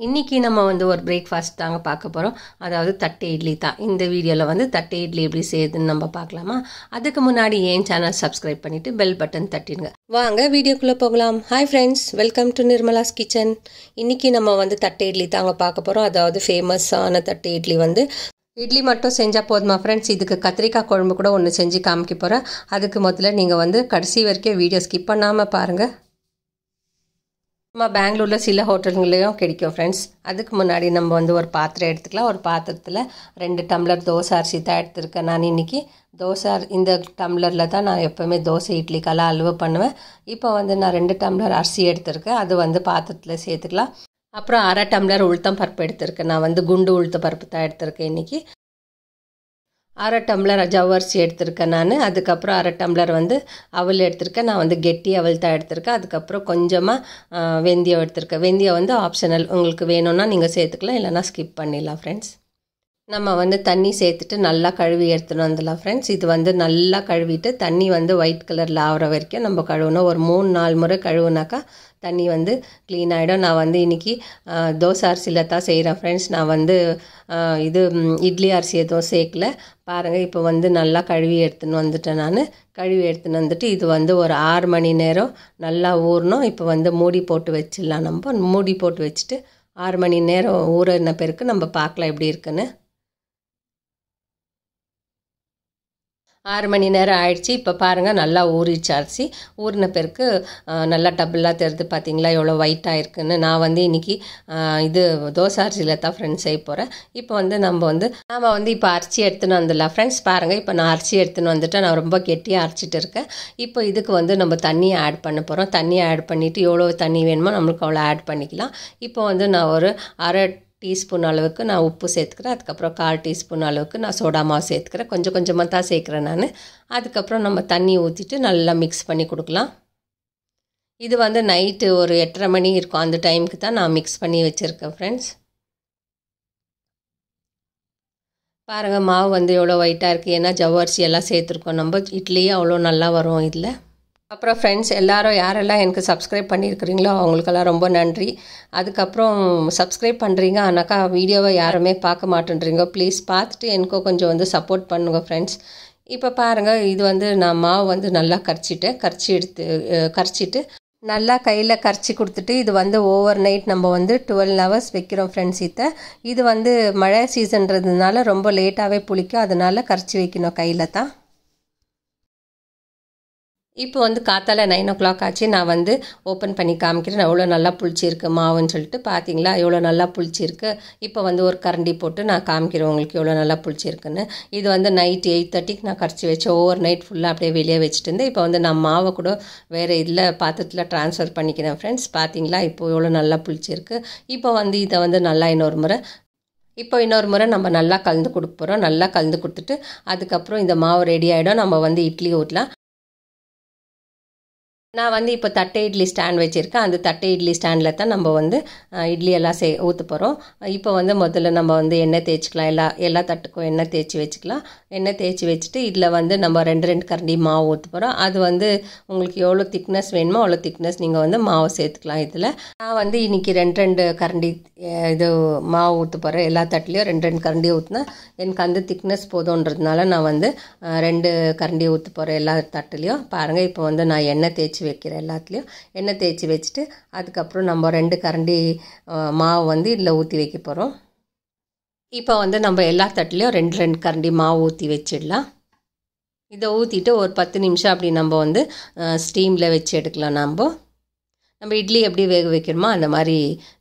இன்றைக்கி நம்ம வந்து ஒரு பிரேக்ஃபாஸ்ட் தாங்க பார்க்க போகிறோம். அதாவது தட்டை இட்லி தான். இந்த வீடியோவில் வந்து தட்டை இட்லி எப்படி செய்யுதுன்னு நம்ம பார்க்கலாமா? அதுக்கு முன்னாடி என் சேனல் சப்ஸ்கிரைப் பண்ணிவிட்டு பெல் பட்டன் தட்டிடுங்க. வாங்க வீடியோக்குள்ளே போகலாம். Hi friends, welcome to Nirmala's kitchen. இன்றைக்கி நம்ம வந்து தட்டை இட்லி தாங்க பார்க்க போகிறோம். அதாவது ஃபேமஸான தட்டை இட்லி வந்து இட்லி மட்டும் செஞ்சால் போதுமா ஃப்ரெண்ட்ஸ்? இதுக்கு கத்திரிக்காய் குழம்பு கூட ஒன்று செஞ்சு காமிக்க போகிறேன். அதுக்கு முதல்ல நீங்கள் வந்து கடைசி வரைக்கும் வீடியோ ஸ்கிப் பண்ணாமல் பாருங்கள். நம்ம பெங்களூரில் சில ஹோட்டலுங்களையும் கிடைக்கும் ஃப்ரெண்ட்ஸ். அதுக்கு முன்னாடி நம்ம வந்து ஒரு பாத்திரம் எடுத்துக்கலாம். ஒரு பாத்திரத்தில் 2 டம்ளர் தோசை அரிசி தான் எடுத்துருக்கேன். நான் இன்றைக்கி இந்த டம்ளரில் தான் நான் எப்போவுமே தோசை இட்லிக்கெல்லாம் அலுவ பண்ணுவேன். இப்போ வந்து நான் 2 டம்ளர் அரிசி எடுத்துருக்கேன். அது வந்து பாத்திரத்தில் சேர்த்துக்கலாம். அப்புறம் 1/2 டம்ளர் உளுத்தம் பருப்பு எடுத்துருக்கேன். நான் வந்து குண்டு உளுத்த பருப்பு தான் எடுத்துருக்கேன் இன்றைக்கி. 1/2 டம்ளர் ஜவ்வரிசி எடுத்திருக்கேன் நான். அதுக்கப்புறம் 1/2 டம்ளர் வந்து அவல் எடுத்திருக்கேன். நான் வந்து கெட்டி அவல் தான் எடுத்திருக்கேன். அதுக்கப்புறம் கொஞ்சமாக வெந்தயம் எடுத்திருக்கேன். வெந்தயம் வந்து ஆப்ஷனல், உங்களுக்கு வேணும்னா நீங்கள் சேர்த்துக்கலாம், இல்லைனா ஸ்கிப் பண்ணிடலாம் ஃப்ரெண்ட்ஸ். நம்ம வந்து தண்ணி சேர்த்துட்டு நல்லா கழுவி எடுத்துன்னு வந்துடலாம் ஃப்ரெண்ட்ஸ். இது வந்து நல்லா கழுவிட்டு தண்ணி வந்து ஒயிட் கலரில் ஆகிற வரைக்கும் நம்ம கழுவணும். ஒரு 3-4 முறை கழுவுனாக்கா தண்ணி வந்து க்ளீன் ஆகிடும். நான் வந்து இன்றைக்கி தோசை அரிசியில் தான் செய்கிறேன் ஃப்ரெண்ட்ஸ். நான் வந்து இட்லி அரிசி எதுவும் சேர்க்கல. பாருங்கள், இப்போ வந்து நல்லா கழுவி எடுத்துன்னு வந்துட்டேன் நான். கழுவி எடுத்துன்னு வந்துட்டு இது வந்து ஒரு 6 மணி நேரம் நல்லா ஊறணும். இப்போ வந்து மூடி போட்டு வச்சிடலாம். நம்ம மூடி போட்டு வச்சுட்டு 6 மணி நேரம் ஊறின பிறகு நம்ம பார்க்கலாம் எப்படி இருக்குன்னு. 6 மணி நேரம் ஆயிடுச்சு. இப்போ பாருங்கள், நல்லா ஊறிடுச்சு அரிசி. ஊறின பிறகு நல்லா டபுளாக தெரிது. பார்த்தீங்களா எவ்வளோ ஒயிட்டாக இருக்குன்னு? நான் வந்து இன்றைக்கி இது தோசை அரிசியில் தான் ஃப்ரெண்ட்ஸ் செய்ய போகிறேன். இப்போ வந்து நம்ம வந்து இப்போ அரிசி எடுத்துன்னு வந்துடலாம் ஃப்ரெண்ட்ஸ். பாருங்கள், இப்போ நான் அரிசி எடுத்துன்னு வந்துட்டேன். நான் ரொம்ப கெட்டியாக அரைச்சிட்டு இருக்கேன். இப்போ இதுக்கு வந்து நம்ம தண்ணியை ஆட் பண்ண போகிறோம். தண்ணியை ஆட் பண்ணிவிட்டு எவ்வளோ தண்ணி வேணுமோ நம்மளுக்கு அவ்வளோ ஆட் பண்ணிக்கலாம். இப்போ வந்து நான் ஒரு 1/2 டீஸ்பூன் அளவுக்கு நான் உப்பு சேர்த்துக்கிறேன். அதுக்கப்புறம் 1/4 டீஸ்பூன் அளவுக்கு நான் சோடா மாவு சேர்த்துக்கிறேன். கொஞ்சம் கொஞ்சமாக தான் சேர்க்குறேன் நான். அதுக்கப்புறம் நம்ம தண்ணி ஊற்றிட்டு நல்லா மிக்ஸ் பண்ணி கொடுக்கலாம். இது வந்து நைட்டு ஒரு 8:30 மணி இருக்கும். அந்த டைமுக்கு தான் நான் மிக்ஸ் பண்ணி வச்சுருக்கேன் ஃப்ரெண்ட்ஸ். பாருங்கள், மாவு வந்து எவ்வளோ ஒயிட்டாக இருக்குது. ஏன்னா ஜவ்வரிசி எல்லாம் சேர்த்துருக்கோம் நம்ம. இட்லியே அவ்வளோ நல்லா வரும் இதில். அப்புறம் ஃப்ரெண்ட்ஸ், எல்லோரும் யாரெல்லாம் எனக்கு சப்ஸ்கிரைப் பண்ணியிருக்கிறீங்களோ அவங்களுக்கெல்லாம் ரொம்ப நன்றி. அதுக்கப்புறம் சப்ஸ்கிரைப் பண்ணுறீங்க, ஆனாக்கா வீடியோவை யாருமே பார்க்க மாட்டேன்றீங்க. ப்ளீஸ் பார்த்துட்டு எனக்கும் கொஞ்சம் வந்து சப்போர்ட் பண்ணுங்க ஃப்ரெண்ட்ஸ். இப்போ பாருங்கள், இது வந்து நான் மாவு வந்து நல்லா கரைச்சிட்டு நல்லா கையில் கரைச்சி கொடுத்துட்டு இது வந்து ஓவர் நைட் நம்ம வந்து 12 ஹவர்ஸ் வைக்கிறோம் ஃப்ரெண்ட்ஸ். இது வந்து மழை சீசன்றதுனால ரொம்ப லேட்டாகவே புளிக்கும். அதனால் கரைச்சி வைக்கணும் கையில் தான். இப்போ வந்து காத்தால 9 o'clock ஆச்சு. நான் வந்து ஓப்பன் பண்ணி காமிக்கிறேன் எவ்வளோ நல்லா புளிச்சிருக்கு மாவுன்னு சொல்லிட்டு. பார்த்தீங்களா எவ்வளோ நல்லா புளிச்சிருக்கு? இப்போ வந்து ஒரு கரண்டி போட்டு நான் காமிக்கிறேன் உங்களுக்கு எவ்வளோ நல்லா புளிச்சிருக்குன்னு. இது வந்து நைட் 8:30க்கு நான் கரைச்சி வச்சேன். ஓவர் நைட் ஃபுல்லாக அப்படியே வெளியே வச்சுட்டு இருந்தேன். இப்போ வந்து நான் மாவை கூட வேறு இதில் பாத்திரத்தில் ட்ரான்ஸ்ஃபர் பண்ணிக்கிறேன் ஃப்ரெண்ட்ஸ். பார்த்தீங்களா இப்போ எவ்வளோ நல்லா புளிச்சிருக்கு? இப்போ வந்து இதை வந்து நல்லா இன்னொரு முறை நம்ம நல்லா கலந்து கொடுக்க போகிறோம். நல்லா கலந்து கொடுத்துட்டு அதுக்கப்புறம் இந்த மாவு ரெடி ஆகிடும். நம்ம வந்து இட்லி ஊற்றலாம். நான் வந்து இப்போ தட்டை இட்லி ஸ்டாண்ட் வச்சுருக்கேன். அந்த தட்டை இட்லி ஸ்டாண்டில் தான் நம்ம வந்து இட்லி எல்லாம் ஊற்ற போகிறோம். இப்போ வந்து முதல்ல நம்ம வந்து எண்ணெய் தேய்ச்சிக்கலாம். எல்லா தட்டுக்கும் எண்ணெய் தேய்ச்சி வச்சுக்கலாம். எண்ணெய் தேய்ச்சி வச்சுட்டு இதில் வந்து நம்ம 2 கரண்டி மாவு ஊற்ற போகிறோம். அது வந்து உங்களுக்கு எவ்வளோ திக்னஸ் வேணுமோ அவ்வளோ திக்னஸ் நீங்கள் வந்து மாவு சேர்த்துக்கலாம். இதில் நான் வந்து இன்றைக்கி 2 கரண்டி இது மாவு ஊற்ற போகிறேன். எல்லா தட்டுலேயும் 2 கரண்டி ஊற்றினா எனக்கு அந்த திக்னஸ் போதுன்றதுனால நான் வந்து 2 கரண்டி ஊற்ற போகிறேன் எல்லா தட்டுலேயும். பாருங்கள், இப்போ வந்து நான் எண்ணெய் தேய்ச்சி வைக்கிறேன். எல்லாத்துலேயும் எண்ணெய் தேய்ச்சி வச்சுட்டு அதுக்கப்புறம் நம்ம 2 கரண்டி மாவு வந்து இதில் ஊற்றி வைக்க போகிறோம். இப்போ வந்து நம்ம எல்லா தட்டுலேயும் 2 கரண்டி மாவு ஊற்றி வச்சிடலாம். இதை ஊற்றிட்டு ஒரு 10 நிமிஷம் அப்படி நம்ம வந்து ஸ்டீமில் வச்சு எடுக்கலாம். நம்ம இட்லி எப்படி வேக வைக்கிறோமோ அந்த மாதிரி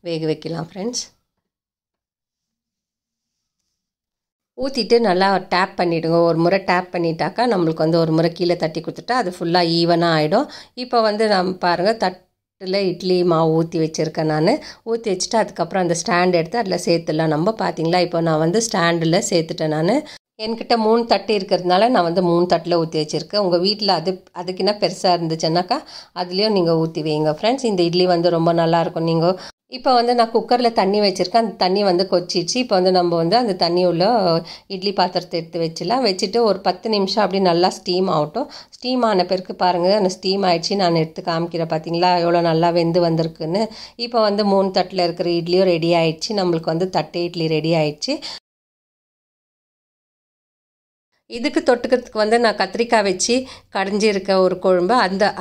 வேக வைக்கலாம் ஃப்ரெண்ட்ஸ். ஊற்றிட்டு நல்லா டேப் பண்ணிவிடுங்க. ஒரு முறை டேப் பண்ணிட்டாக்கா நம்மளுக்கு வந்து ஒரு முறை கீழே தட்டி கொடுத்துட்டா அது ஃபுல்லாக ஈவனாக ஆகிடும். இப்போ வந்து நம்ம பாருங்கள், தட்டில் இட்லி மாவு ஊற்றி வச்சுருக்கேன் நான். ஊற்றி வச்சுட்டு அதுக்கப்புறம் அந்த ஸ்டாண்ட் எடுத்து அதில் சேர்த்துடலாம் நம்ம. பார்த்தீங்களா இப்போ நான் வந்து ஸ்டாண்டில் சேர்த்துட்டேன் நான். என்கிட்ட 3 தட்டு இருக்கிறதுனால நான் வந்து 3 தட்டில் ஊற்றி வச்சுருக்கேன். உங்கள் வீட்டில் அதுக்குன்னா பெருசாக இருந்துச்சுன்னாக்கா அதுலேயும் நீங்கள் ஊற்றி வைங்க ஃப்ரெண்ட்ஸ். இந்த இட்லி வந்து ரொம்ப நல்லாயிருக்கும். நீங்கள் இப்போ வந்து நான் குக்கரில் தண்ணி வச்சுருக்கேன். அந்த தண்ணி வந்து கொச்சிடுச்சு. இப்போ வந்து நம்ம வந்து அந்த தண்ணி உள்ள இட்லி பாத்திரத்தை எடுத்து வச்சிடலாம். வச்சுட்டு ஒரு 10 நிமிஷம் அப்படி நல்லா ஸ்டீம் ஆகட்டும். ஸ்டீம் ஆன பிறகு பாருங்கள், அந்த ஸ்டீம் ஆகிடுச்சு. நான் எடுத்து காமிக்கிறேன். பார்த்தீங்களா எவ்வளோ நல்லா வெந்து வந்திருக்குன்னு. இப்போ வந்து 3 தட்டில் இருக்கிற இட்லியும் ரெடி ஆகிடுச்சு. நம்மளுக்கு வந்து தட்டை இட்லி ரெடி ஆகிடுச்சு. இதுக்கு தொட்டுக்கிறதுக்கு வந்து நான் கத்திரிக்காய் வச்சு கடைஞ்சிருக்க ஒரு குழம்பு,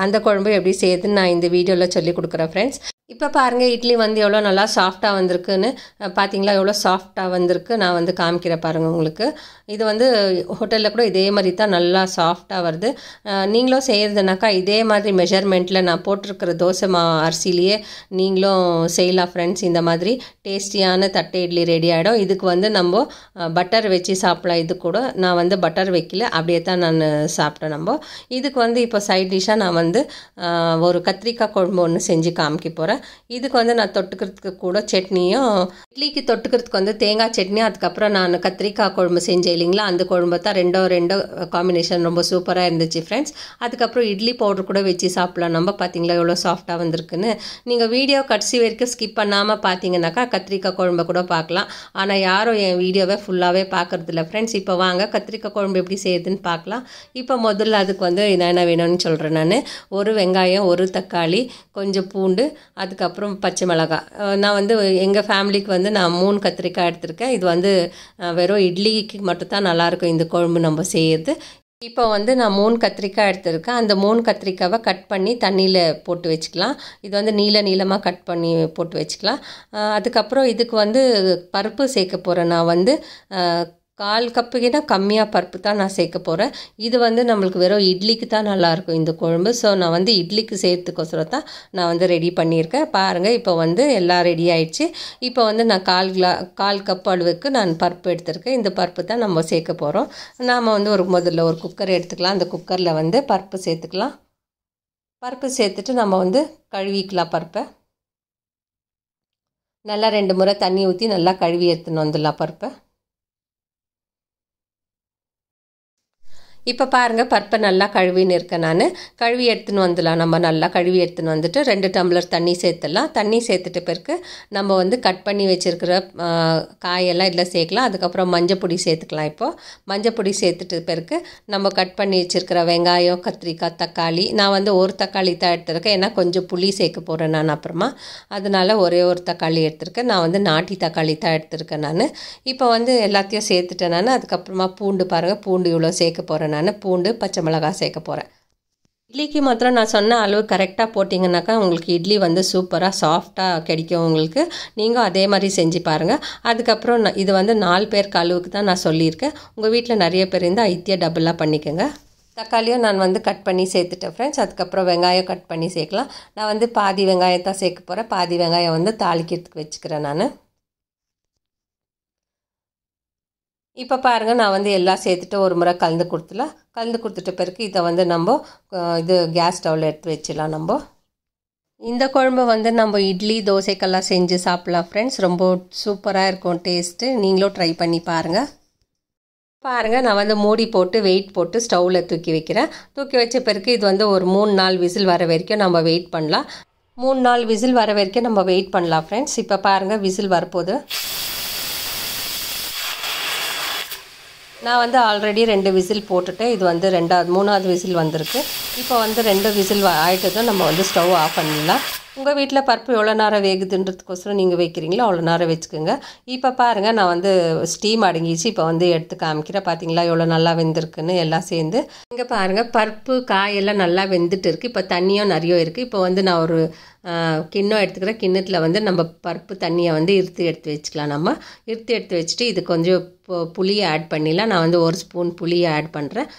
அந்த குழம்பு எப்படி செய்யுதுன்னு நான் இந்த வீடியோவில் சொல்லி கொடுக்குறேன் ஃப்ரெண்ட்ஸ். இப்போ பாருங்கள் இட்லி வந்து எவ்வளோ நல்லா சாஃப்டாக வந்திருக்குன்னு. பார்த்தீங்களா எவ்வளோ சாஃப்டாக வந்திருக்கு. நான் வந்து காமிக்கிறேன் பாருங்கள் உங்களுக்கு. இது வந்து ஹோட்டலில் கூட இதே மாதிரி தான் நல்லா சாஃப்டாக வருது. நீங்களும் செய்கிறதுனாக்கா இதே மாதிரி மெஷர்மெண்ட்டில் நான் போட்டிருக்கிற தோசை அரிசிலேயே நீங்களும் செய்யலாம் ஃப்ரெண்ட்ஸ். இந்த மாதிரி டேஸ்டியான தட்டை இட்லி ரெடி ஆகிடும். இதுக்கு வந்து நம்ம பட்டர் வச்சு சாப்பிடலாம். இது கூட நான் வந்து பட்டர் வைக்கல, அப்படியே தான் நான் சாப்பிட்டேன். நம்ம இதுக்கு வந்து இப்போ சைட் டிஷ்ஷாக நான் வந்து ஒரு கத்திரிக்காய் குழம்பு ஒன்று செஞ்சு காமிக்க போகிறேன். இதுக்கு வந்து நான் தொட்டுக்கிறதுக்கு கூட சட்னியும், இட்லிக்கு தொட்டுக்கிறதுக்கு வந்து தேங்காய் சட்னியும், அதுக்கப்புறம் நான் கத்திரிக்காய் குழம்பு செஞ்சேன் இல்லைங்களா, அந்த குழம்பு தான் ரெண்டோ காம்பினேஷன் ரொம்ப சூப்பராக இருந்துச்சு ஃப்ரெண்ட்ஸ். அதுக்கப்புறம் இட்லி பவுடர் கூட வச்சு சாப்பிடலாம். நம்ம பார்த்தீங்களா எவ்வளோ சாஃப்டாக வந்திருக்குன்னு. நீங்கள் வீடியோ கடைசி வரைக்கும் ஸ்கிப் பண்ணாமல் பார்த்தீங்கன்னாக்கா கத்திரிக்காய் குழம்பு கூட பார்க்கலாம். ஆனால் யாரும் என் வீடியோவை ஃபுல்லாகவே பார்க்குறதில்ல ஃப்ரெண்ட்ஸ். இப்போ வாங்க கத்திரிக்காய் குழம்பு எப்படி செய்யுதுன்னு பார்க்கலாம். இப்போ முதல்ல அதுக்கு வந்து என்னென்ன வேணும்னு சொல்கிறேன் நான். ஒரு வெங்காயம், ஒரு தக்காளி, கொஞ்சம் பூண்டு, அதுக்கப்புறம் பச்சை மிளகாய். நான் வந்து எங்கள் ஃபேமிலிக்கு வந்து நான் 3 கத்திரிக்காய் எடுத்திருக்கேன். இது வந்து வெறும் இட்லிக்கு மட்டும்தான் நல்லாயிருக்கும் இந்த குழம்பு நம்ம செய்கிறது. இப்போ வந்து நான் 3 கத்திரிக்காய் எடுத்திருக்கேன். அந்த 3 கத்திரிக்காவை கட் பண்ணி தண்ணியில் போட்டு வச்சுக்கலாம். இது வந்து நீளமாக கட் பண்ணி போட்டு வச்சுக்கலாம். அதுக்கப்புறம் இதுக்கு வந்து பருப்பு சேர்க்க போகிறேன். நான் வந்து 1/4 கப்புக்கிட்ட கம்மியாக பருப்பு தான் நான் சேர்க்க போகிறேன். இது வந்து நம்மளுக்கு வெறும் இட்லிக்கு தான் நல்லாயிருக்கும் இந்த குழம்பு. ஸோ நான் வந்து இட்லிக்கு சேர்த்துக்கோசரம் தான் நான் வந்து ரெடி பண்ணியிருக்கேன். பாருங்கள் இப்போ வந்து எல்லாம் ரெடி ஆயிடுச்சு. இப்போ வந்து நான் 1/4 கப் அளவுக்கு நான் பருப்பு எடுத்திருக்கேன். இந்த பருப்பு தான் நம்ம சேர்க்க போகிறோம். நாம் வந்து முதல்ல ஒரு குக்கர் எடுத்துக்கலாம். அந்த குக்கரில் வந்து பருப்பு சேர்த்துக்கலாம். பருப்பு சேர்த்துட்டு நம்ம வந்து கழுவிக்கலாம். பருப்பை நல்லா 2 முறை தண்ணி ஊற்றி நல்லா கழுவி எடுத்துன்னு வந்துடலாம் பருப்பை. இப்போ பாருங்கள் பருப்பை நல்லா கழுவின்னு இருக்கேன். நான் கழுவி எடுத்துன்னு வந்துடலாம். நம்ம நல்லா கழுவி எடுத்துன்னு வந்துட்டு 2 டம்ளர் தண்ணி சேர்த்துடலாம். தண்ணி சேர்த்துட்டு பிறகு நம்ம வந்து கட் பண்ணி வச்சுருக்கிற காயெல்லாம் இதில் சேர்க்கலாம். அதுக்கப்புறம் மஞ்சப்பொடி சேர்த்துக்கலாம். இப்போது மஞ்சப்பொடி சேர்த்துட்டு பிறகு நம்ம கட் பண்ணி வச்சுருக்கிற வெங்காயம், கத்திரிக்காய், தக்காளி. நான் வந்து ஒரு தக்காளி தான் எடுத்துருக்கேன். ஏன்னா கொஞ்சம் புளி சேர்க்க போகிறேன் நான் அப்புறமா. அதனால் ஒரே ஒரு தக்காளி எடுத்துருக்கேன். நான் வந்து நாட்டி தக்காளி தான் எடுத்துருக்கேன் நான். இப்போ வந்து எல்லாத்தையும் சேர்த்துட்டேன் நான். அதுக்கப்புறமா பூண்டு பாருங்கள், பூண்டு இவ்வளோ சேர்க்க போகிறேன் நான். பூண்டு, பச்சை மிளகாய் சேர்க்க போகிறேன். இட்லிக்கு மாத்திரம் நான் சொன்ன அளவு கரெக்டாக போட்டிங்கனாக்கா உங்களுக்கு இட்லி வந்து சூப்பராக சாஃப்டாக கிடைக்கும் உங்களுக்கு. நீங்கள் அதே மாதிரி செஞ்சு பாருங்கள். அதுக்கப்புறம் இது வந்து 4 பேருக்கு அளவுக்கு தான் நான் சொல்லியிருக்கேன். உங்கள் வீட்டில் நிறைய பேர் இருந்தால் ஐத்தியா டபுளாக பண்ணிக்கோங்க. தக்காளியும் நான் வந்து கட் பண்ணி சேர்த்துட்டேன் ஃப்ரெண்ட்ஸ். அதுக்கப்புறம் வெங்காயம் கட் பண்ணி சேர்க்கலாம். நான் வந்து பாதி வெங்காயம் தான் சேர்க்க போகிறேன். பாதி வெங்காயம் வந்து தாளிக்கிறதுக்கு வச்சுக்கிறேன் நான். இப்போ பாருங்கள் நான் வந்து எல்லாம் சேர்த்துட்டு ஒரு முறை கலந்து கொடுத்துட்ட பிறகு இதை வந்து நம்ம இது கேஸ் ஸ்டவ்வில் எடுத்து வச்சிடலாம். நம்ம இந்த குழம்பு வந்து நம்ம இட்லி, தோசைக்கெல்லாம் செஞ்சு சாப்பிட்லாம் ஃப்ரெண்ட்ஸ். ரொம்ப சூப்பராக இருக்கும் டேஸ்ட்டு. நீங்களும் ட்ரை பண்ணி பாருங்கள். நான் வந்து மூடி போட்டு வெயிட் போட்டு ஸ்டவ்வில் தூக்கி வைக்கிறேன். தூக்கி வச்ச பிறகு இது வந்து ஒரு 3-4 விசில் வர வரைக்கும் நம்ம வெயிட் பண்ணலாம். 3-4 விசில் வர வரைக்கும் நம்ம வெயிட் பண்ணலாம் ஃப்ரெண்ட்ஸ். இப்போ பாருங்கள் விசில் வரப்போகுது. நான் வந்து ஆல்ரெடி 2 விசில் போட்டுட்டேன். இது வந்து 3வது விசில் வந்திருக்கு. இப்போ வந்து 2 விசில் ஆகிட்டதும் நம்ம வந்து ஸ்டவ் ஆஃப் பண்ணிடலாம். உங்கள் வீட்டில் பருப்பு எவ்வளோ நேரம் வேகுதுன்றதுக்கோசரம் நீங்கள் வைக்கிறீங்களோ அவ்வளோ நேரம் வச்சுக்கோங்க. இப்போ பாருங்கள் நான் வந்து ஸ்டீம் அடங்கிச்சு. இப்போ வந்து எடுத்து காமிக்கிறேன். பார்த்தீங்களா எவ்வளோ நல்லா வெந்திருக்குன்னு எல்லாம் சேர்ந்து. இங்கே பாருங்கள் பருப்பு காயெல்லாம் நல்லா வெந்துட்டு இருக்குது. இப்போ தண்ணியும் நிறைய இருக்குது. இப்போ வந்து நான் ஒரு கிண்ணம் எடுத்துக்கிறேன். கிண்ணத்தில் வந்து நம்ம பருப்பு தண்ணியை வந்து எடுத்து வச்சுக்கலாம். நம்ம எடுத்து வச்சுட்டு இது கொஞ்சம் புளியை ஆட் பண்ணிடலாம். நான் வந்து 1 ஸ்பூன் புளியை ஆட் பண்ணுறேன்.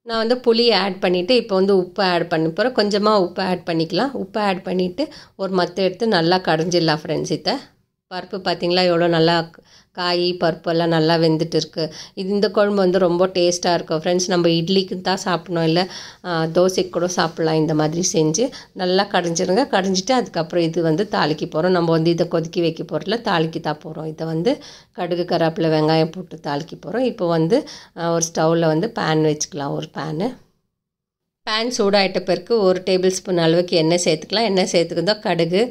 நான் வந்து புளியை ஆட் பண்ணிவிட்டு இப்போ வந்து உப்பு ஆட் பண்ண போகிறேன். கொஞ்சமாக உப்பு ஆட் பண்ணிக்கலாம். உப்பு ஆட் பண்ணிவிட்டு ஒரு மற்ற எடுத்து நல்லா கடைஞ்சிடலாம் ஃப்ரெண்ட்ஸ். இதை பருப்பு பார்த்திங்களா எவ்வளோ நல்லா காய் பருப்பெல்லாம் நல்லா வெந்துட்டு இருக்குது. இந்த குழம்பு வந்து ரொம்ப டேஸ்ட்டாக இருக்கும் ஃப்ரெண்ட்ஸ். நம்ம இட்லிக்கு தான் சாப்பிடணும், இல்லை தோசைக்கு கூட சாப்பிட்லாம். இந்த மாதிரி செஞ்சு நல்லா கடைஞ்சிருங்க. கடைஞ்சிட்டு அதுக்கப்புறம் இது வந்து தாளிக்க போகிறோம். நம்ம வந்து இதை கொதிக்க வைக்க போகிறதில்ல, தாளிக்க தான் போகிறோம். இதை வந்து கடுகு கருவேப்பிலை வெங்காயம் போட்டு தாளிக்க போகிறோம். இப்போ வந்து ஒரு ஸ்டவ்வில் வந்து பேன் வச்சுக்கலாம். ஒரு பேன் சூடாகிட்ட பிறகு 1 டேபிள் ஸ்பூன் அளவுக்கு எண்ணெய் சேர்த்துக்கலாம். எண்ணெய் சேர்த்துக்கிட்டோம் கடுகு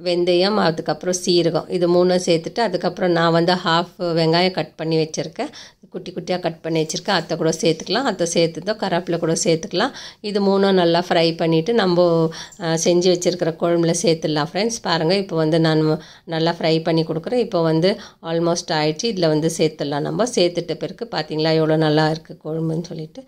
வெந்தயம் அதுக்கப்புறம் சீரகம் இது 3 சேர்த்துட்டு அதுக்கப்புறம் நான் வந்து ஹாஃப் வெங்காயம் கட் பண்ணி வச்சுருக்கேன், குட்டி குட்டியாக கட் பண்ணி வச்சுருக்கேன். அதை கூட சேர்த்துக்கலாம். அதை சேர்த்துதான் கருவேப்பிலை கூட சேர்த்துக்கலாம். இது 3 நல்லா ஃப்ரை பண்ணிவிட்டு நம்ம செஞ்சு வச்சுருக்கிற குழம்புல சேர்த்துடலாம் ஃப்ரெண்ட்ஸ். பாருங்கள், இப்போ வந்து நான் நல்லா ஃப்ரை பண்ணி கொடுக்குறேன். இப்போ வந்து ஆல்மோஸ்ட் ஆயிடுச்சு. இதில் வந்து சேர்த்துடலாம். நம்ம சேர்த்துட்ட பிறகு பார்த்திங்களா எவ்வளோ நல்லா இருக்குது குழம்புன்னு சொல்லிட்டு.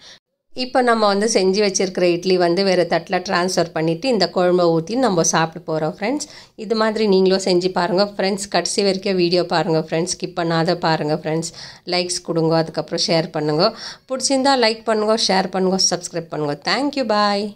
இப்போ நம்ம வந்து செஞ்சு வச்சுருக்கிற இட்லி வந்து வேறு தட்டில் ட்ரான்ஸ்ஃபர் பண்ணிவிட்டு இந்த குழம்பை ஊற்றி நம்ம சாப்பிட்டு போகிறோம் ஃப்ரெண்ட்ஸ். இது மாதிரி நீங்களும் செஞ்சு பாருங்கள் ஃப்ரெண்ட்ஸ். கடைசி வரைக்கும் வீடியோ பாருங்கள் ஃப்ரெண்ட்ஸ், ஸ்கிப் பண்ணாத பாருங்கள் ஃப்ரெண்ட்ஸ். லைக்ஸ் கொடுங்க, அதுக்கப்புறம் ஷேர் பண்ணுங்க. பிடிச்சிருந்தால் லைக் பண்ணுங்க, ஷேர் பண்ணுங்க, சப்ஸ்கிரைப் பண்ணுங்க. தேங்க்யூ, பாய்.